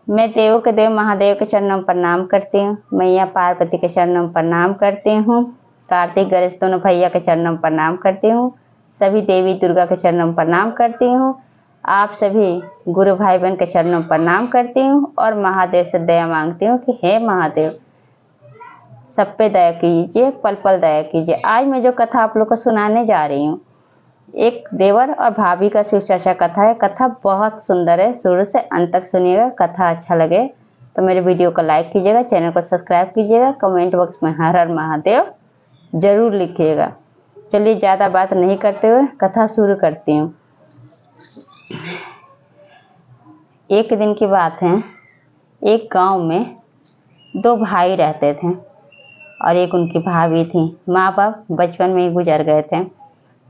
मैं देवों के देव महादेव के चरणों में प्रणाम करती हूँ। मैया पार्वती के चरणों में प्रणाम करती हूँ। कार्तिक गणेश दोनों भैया के चरणों में प्रणाम करती हूँ। सभी देवी दुर्गा के चरणों में प्रणाम करती हूँ। आप सभी गुरु भाई बहन के चरणों में प्रणाम करती हूँ और महादेव से दया मांगती हूँ कि हे महादेव सब पे दया कीजिए, पल पल दया कीजिए। आज मैं जो कथा आप लोग को सुनाने जा रही हूँ, एक देवर और भाभी का शिव चर्चा कथा है। कथा बहुत सुंदर है, शुरू से अंत तक सुनिएगा। कथा अच्छा लगे तो मेरे वीडियो को लाइक कीजिएगा, चैनल को सब्सक्राइब कीजिएगा, कमेंट बॉक्स में हर हर महादेव जरूर लिखिएगा। चलिए ज़्यादा बात नहीं करते हुए कथा शुरू करती हूँ। एक दिन की बात है, एक गांव में दो भाई रहते थे और एक उनकी भाभी थी। माँ बाप बचपन में ही गुजर गए थे।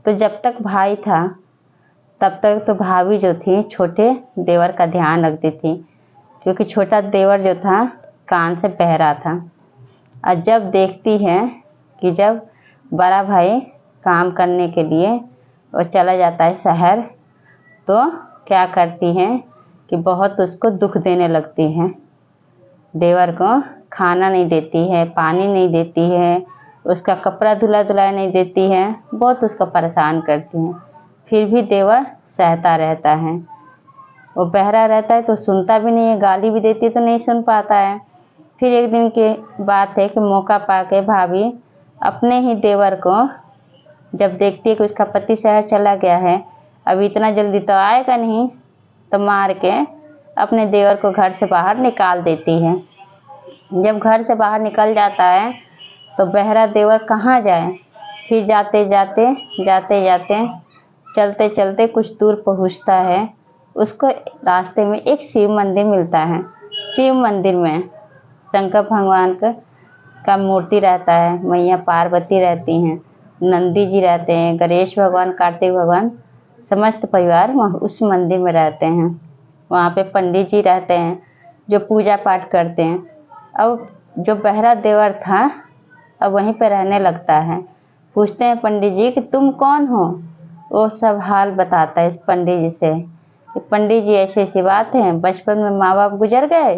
तो जब तक भाई था तब तक तो भाभी जो थी छोटे देवर का ध्यान रखती थी, क्योंकि छोटा देवर जो था कान से बहरा था। और जब देखती है कि जब बड़ा भाई काम करने के लिए वो चला जाता है शहर, तो क्या करती है कि बहुत उसको दुख देने लगती है। देवर को खाना नहीं देती है, पानी नहीं देती है, उसका कपड़ा धुला नहीं देती है, बहुत उसको परेशान करती है। फिर भी देवर सहता रहता है। वो बहरा रहता है तो सुनता भी नहीं है, गाली भी देती है तो नहीं सुन पाता है। फिर एक दिन की बात है कि मौका पाके भाभी अपने ही देवर को जब देखती है कि उसका पति शहर चला गया है, अब इतना जल्दी तो आएगा नहीं, तो मार के अपने देवर को घर से बाहर निकाल देती है। जब घर से बाहर निकल जाता है तो बहरा देवर कहाँ जाए। फिर जाते जाते चलते चलते कुछ दूर पहुँचता है। उसको रास्ते में एक शिव मंदिर मिलता है। शिव मंदिर में शंकर भगवान का मूर्ति रहता है, मैया पार्वती रहती हैं, नंदी जी रहते हैं, गणेश भगवान, कार्तिक भगवान, समस्त परिवार उस मंदिर में रहते हैं। वहाँ पे पंडित जी रहते हैं जो पूजा पाठ करते हैं। अब जो बहरा देवर था अब वहीं पे रहने लगता है। पूछते हैं पंडित जी कि तुम कौन हो। वो सब हाल बताता है इस पंडित जी से। पंडित जी ऐसी ऐसी बात है, बचपन में माँ बाप गुजर गए,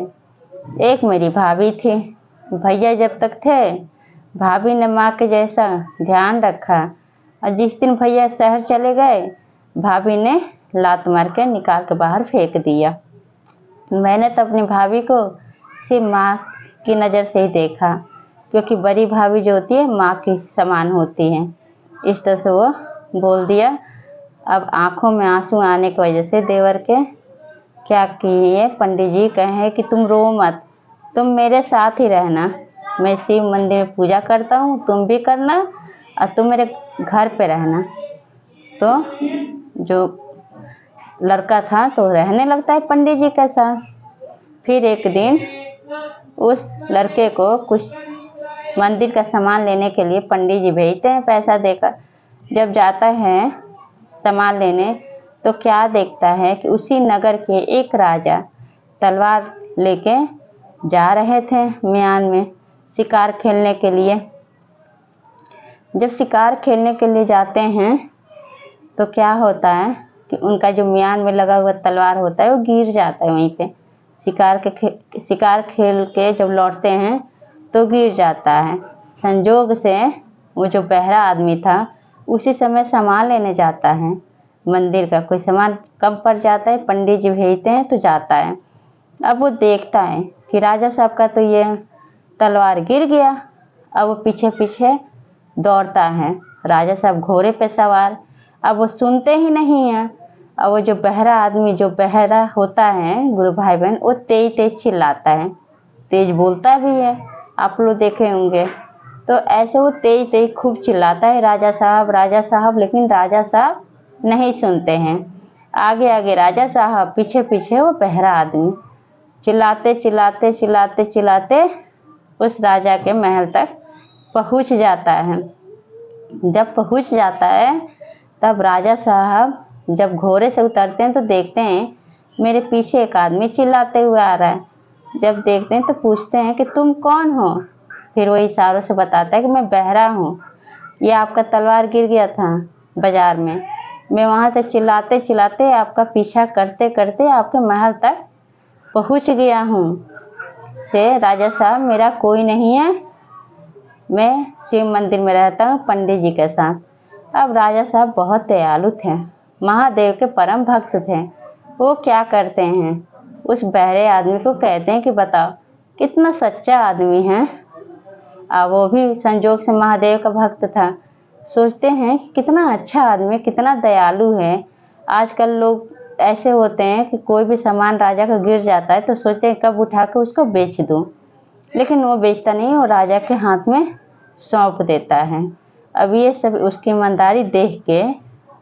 एक मेरी भाभी थी, भैया जब तक थे भाभी ने माँ के जैसा ध्यान रखा, और जिस दिन भैया शहर चले गए भाभी ने लात मार के निकाल के बाहर फेंक दिया। मैंने तो अपनी भाभी को सिर्फ माँ की नज़र से ही देखा, क्योंकि बड़ी भाभी जो होती है माँ की समान होती है। इस तरह से वो बोल दिया। अब आंखों में आंसू आने की वजह से देवर के क्या किए, पंडित जी कहे कि तुम रो मत, तुम मेरे साथ ही रहना, मैं शिव मंदिर में पूजा करता हूँ, तुम भी करना और तुम मेरे घर पे रहना। तो जो लड़का था तो रहने लगता है पंडित जी के साथ। फिर एक दिन उस लड़के को कुछ मंदिर का सामान लेने के लिए पंडित जी भेजते हैं पैसा देकर। जब जाता है सामान लेने तो क्या देखता है कि उसी नगर के एक राजा तलवार लेके जा रहे थे म्यान में शिकार खेलने के लिए। जब शिकार खेलने के लिए जाते हैं तो क्या होता है कि उनका जो म्यान में लगा हुआ तलवार होता है वो गिर जाता है वहीं पे। शिकार खेल के जब लौटते हैं तो गिर जाता है। संजोग से वो जो बहरा आदमी था उसी समय सामान लेने जाता है, मंदिर का कोई सामान कम पड़ जाता है, पंडित जी भेजते हैं तो जाता है। अब वो देखता है कि राजा साहब का तो ये तलवार गिर गया। अब वो पीछे पीछे दौड़ता है, राजा साहब घोड़े पे सवार। अब वो सुनते ही नहीं हैं। अब वो जो बहरा आदमी जो बहरा होता है गुरु भाई बहन, वो तेज तेज चिल्लाता है, तेज बोलता भी है, आप लोग देखे होंगे। तो ऐसे वो तेज तेज खूब चिल्लाता है राजा साहब, लेकिन राजा साहब नहीं सुनते हैं। आगे आगे राजा साहब, पीछे पीछे वो बहरा आदमी। चिल्लाते उस राजा के महल तक पहुंच जाता है। जब पहुंच जाता है तब राजा साहब जब घोड़े से उतरते हैं तो देखते हैं मेरे पीछे एक आदमी चिल्लाते हुए आ रहा है। जब देखते हैं तो पूछते हैं कि तुम कौन हो। फिर वो इशारों से बताता है कि मैं बहरा हूँ, ये आपका तलवार गिर गया था बाजार में, मैं वहाँ से चिल्लाते चिल्लाते आपका पीछा करते करते आपके महल तक पहुंच गया हूँ से राजा साहब मेरा कोई नहीं है, मैं शिव मंदिर में रहता हूँ पंडित जी के साथ। अब राजा साहब बहुत दयालु थे, महादेव के परम भक्त थे। वो क्या करते हैं, उस बहरे आदमी को कहते हैं कि बताओ कितना सच्चा आदमी है। वो भी संजोग से महादेव का भक्त था। सोचते हैं कितना अच्छा आदमी, कितना दयालु है। आजकल लोग ऐसे होते हैं कि कोई भी सामान राजा का गिर जाता है तो सोचते हैं कब उठा के उसको बेच दूं, लेकिन वो बेचता नहीं, वो राजा के हाथ में सौंप देता है। अब ये सब उसकी ईमानदारी देख के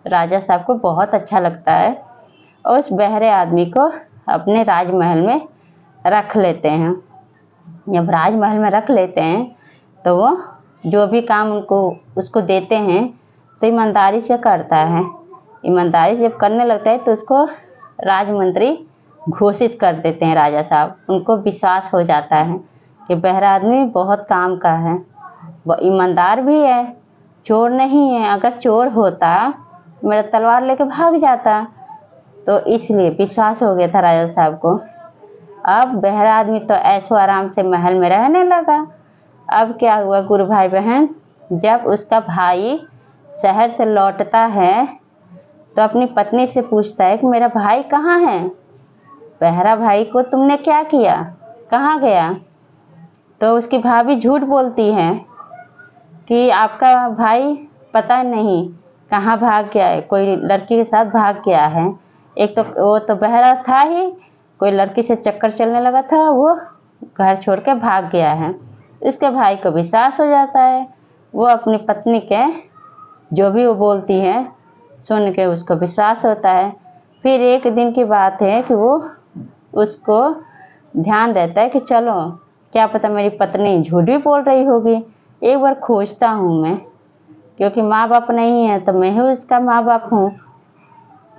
राजा साहब को बहुत अच्छा लगता है और उस बहरे आदमी को अपने राजमहल में रख लेते हैं। जब राजमहल में रख लेते हैं तो वो जो भी काम उसको देते हैं तो ईमानदारी से करता है। ईमानदारी से जब करने लगता है तो उसको राजमंत्री घोषित कर देते हैं राजा साहब। उनको विश्वास हो जाता है कि बहरा आदमी बहुत काम का है, वो ईमानदार भी है, चोर नहीं है। अगर चोर होता मेरा तलवार लेके भाग जाता। तो इसलिए विश्वास हो गया था राजा साहब को। अब बहरा आदमी तो ऐशो आराम से महल में रहने लगा। अब क्या हुआ गुरु भाई बहन, जब उसका भाई शहर से लौटता है तो अपनी पत्नी से पूछता है कि मेरा भाई कहाँ है, बहरा भाई को तुमने क्या किया, कहाँ गया। तो उसकी भाभी झूठ बोलती है कि आपका भाई पता नहीं कहाँ भाग गया है, कोई लड़की के साथ भाग गया है। एक तो वो तो बहरा था ही, कोई लड़की से चक्कर चलने लगा था, वो घर छोड़ के भाग गया है। इसके भाई को विश्वास हो जाता है। वो अपनी पत्नी के जो भी वो बोलती है सुन के उसको विश्वास होता है। फिर एक दिन की बात है कि वो उसको ध्यान देता है कि चलो क्या पता मेरी पत्नी झूठ भी बोल रही होगी, एक बार खोजता हूँ मैं, क्योंकि माँ बाप नहीं है तो मैं ही उसका माँ बाप हूँ।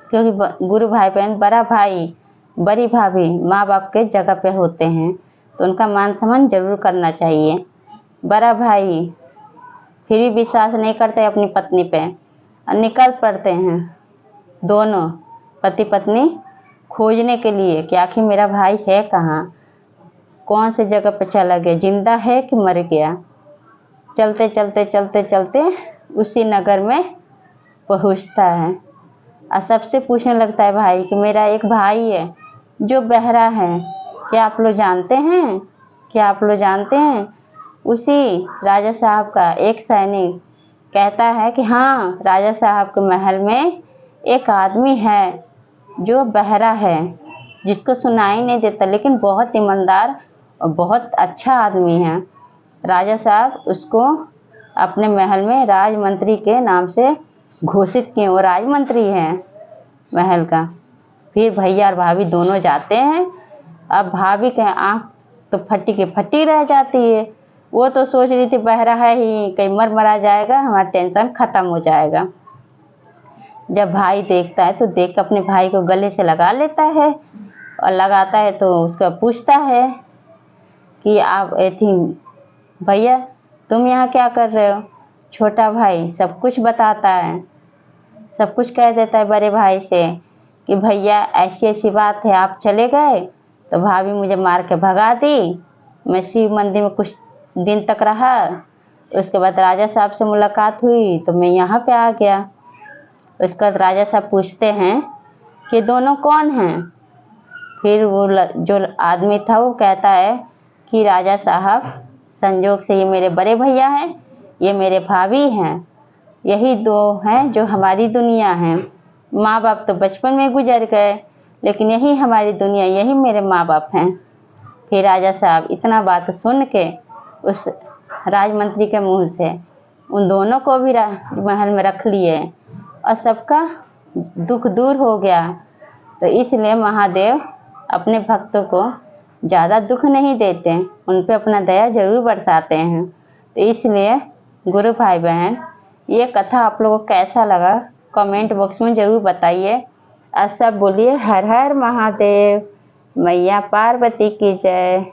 क्योंकि गुरु भाई बहन, बड़ा भाई बड़ी भाभी माँ बाप के जगह पे होते हैं तो उनका मान सम्मान जरूर करना चाहिए। बड़ा भाई फिर भी विश्वास नहीं करते अपनी पत्नी पे और निकल पड़ते हैं दोनों पति पत्नी खोजने के लिए कि आखिर मेरा भाई है कहाँ, कौन से जगह पे चला गया, जिंदा है कि मर गया। चलते चलते चलते चलते उसी नगर में पहुँचता है और सबसे पूछने लगता है भाई कि मेरा एक भाई है जो बहरा है, क्या आप लोग जानते हैं, क्या आप लोग जानते हैं। उसी राजा साहब का एक सैनिक कहता है कि हाँ, राजा साहब के महल में एक आदमी है जो बहरा है, जिसको सुनाई नहीं देता, लेकिन बहुत ईमानदार और बहुत अच्छा आदमी है। राजा साहब उसको अपने महल में राजमंत्री के नाम से घोषित किए, वो राजमंत्री हैं महल का। फिर भैया और भाभी दोनों जाते हैं। अब भाभी के आँख तो फटी की फटी रह जाती है। वो तो सोच रही थी बहरा है ही, कहीं मरा जाएगा, हमारा टेंशन ख़त्म हो जाएगा। जब भाई देखता है तो देख अपने भाई को गले से लगा लेता है और लगाता है तो उसका पूछता है कि आप थी भैया तुम यहाँ क्या कर रहे हो। छोटा भाई सब कुछ बताता है, सब कुछ कह देता है बड़े भाई से कि भैया ऐसी ऐसी बात है, आप चले गए तो भाभी मुझे मार के भगा दी, मैं शिव मंदिर में कुछ दिन तक रहा, उसके बाद राजा साहब से मुलाकात हुई तो मैं यहाँ पे आ गया। उसके बाद राजा साहब पूछते हैं कि दोनों कौन हैं। फिर वो जो आदमी था वो कहता है कि राजा साहब संजोग से ये मेरे बड़े भैया हैं, ये मेरे भाभी हैं, यही दो हैं जो हमारी दुनिया है। माँ बाप तो बचपन में गुजर गए, लेकिन यही हमारी दुनिया, यही मेरे माँ बाप हैं। फिर राजा साहब इतना बात सुन के उस राजमंत्री के मुंह से उन दोनों को भी महल में रख लिए और सबका दुख दूर हो गया। तो इसलिए महादेव अपने भक्तों को ज़्यादा दुख नहीं देते, उन पे अपना दया जरूर बरसाते हैं। तो इसलिए गुरु भाई बहन, ये कथा आप लोगों को कैसा लगा कमेंट बॉक्स में ज़रूर बताइए और सब बोलिए हर हर महादेव, मैया पार्वती की जय।